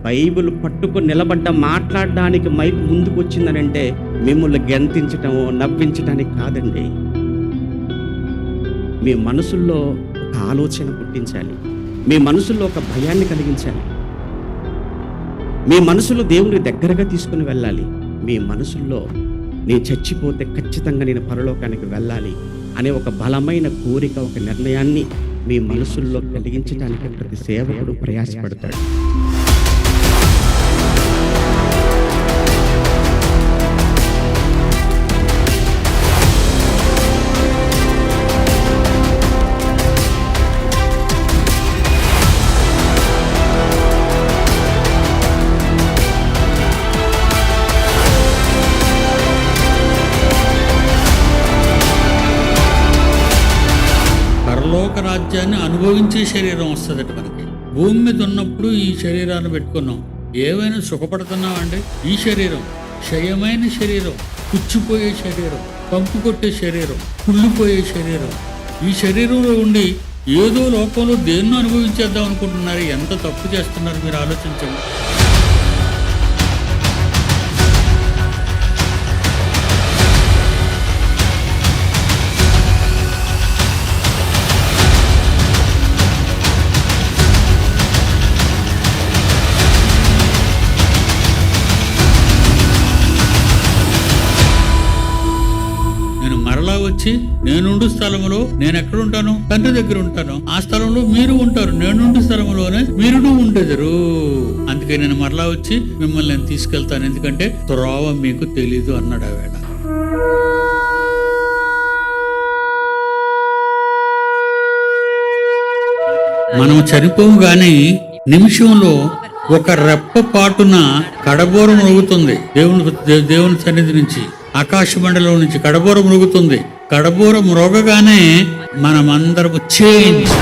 Bible పట్టుకొని నిలబడ్డ మాట్లాడడానికి మైక్ ముందుకు వచ్చిందనంటే మిమ్మల్ని గెంతించటమో నవ్వించడానికి కాదండి. మీ మనసుల్లో ఒక ఆలోచన పుట్టించాలి, మీ మనసుల్లో ఒక భయాన్ని కలిగించాలి, మీ మనసులో దేవుని దగ్గరగా తీసుకుని వెళ్ళాలి. మీ మనసుల్లో నేను చచ్చిపోతే ఖచ్చితంగా నేను పరలోకానికి వెళ్ళాలి అనే ఒక బలమైన కోరిక, ఒక నిర్ణయాన్ని మీ మనసుల్లో కలిగించడానికి ప్రతి సేవకుడు ప్రయాసపడతాడు. పరలోక రాజ్యాన్ని అనుభవించే శరీరం వస్తుందట మనకి. భూమి మీద ఉన్నప్పుడు ఈ శరీరాన్ని పెట్టుకున్నాం, ఏమైనా సుఖపడుతున్నామండి? ఈ శరీరం క్షయమైన శరీరం, పుచ్చిపోయే శరీరం, పంపు కొట్టే శరీరం, కుళ్ళిపోయే శరీరం. ఈ శరీరంలో ఉండి ఏదో లోకంలో దేన్నో అనుభవించేద్దాం అనుకుంటున్నారు. ఎంత తప్పు చేస్తున్నారు మీరు ఆలోచించండి. వచ్చి నేనుండు స్థలంలో నేను ఎక్కడ ఉంటాను? తండ్రి దగ్గర ఉంటాను. ఆ స్థలంలో మీరు ఉంటారు. నేనుండు స్థలంలోనే మీరు ఉండేదరు. అందుకే నేను మరలా వచ్చి మిమ్మల్ని నేను తీసుకెళ్తాను, ఎందుకంటే త్రోవ మీకు తెలీదు అన్నాడు ఆవేళ. మనం చనిపోవు గాని నిమిషంలో ఒక రెప్ప పాటున కడబోరం మరుగుతుంది. దేవుని సన్నిధి నుంచి, ఆకాశ మండలం నుంచి కడబోరం మరుగుతుంది. కడబోరం మ్రోగగానే మనమందరము చేంజ్.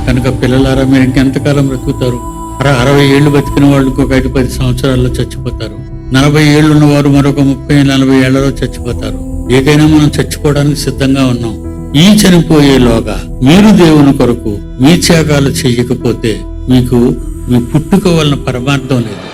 కనుక పిల్లలారా, మీరు ఇంకెంతకాలం బ్రతుకుతారు? 60 ఏళ్ళు బతికిన వాళ్ళు ఒక 5-10 సంవత్సరాల్లో చచ్చిపోతారు. 40 ఏళ్ళు ఉన్నవారు మరొక 30-40 ఏళ్లలో చచ్చిపోతారు. ఏదైనా మనం చచ్చిపోవడానికి సిద్ధంగా ఉన్నాం. ఈ చనిపోయేలోగా మీరు దేవుని కొరకు మీ త్యాగాలు చెయ్యకపోతే మీకు మీ పుట్టుక వలన పరమార్థం లేదు.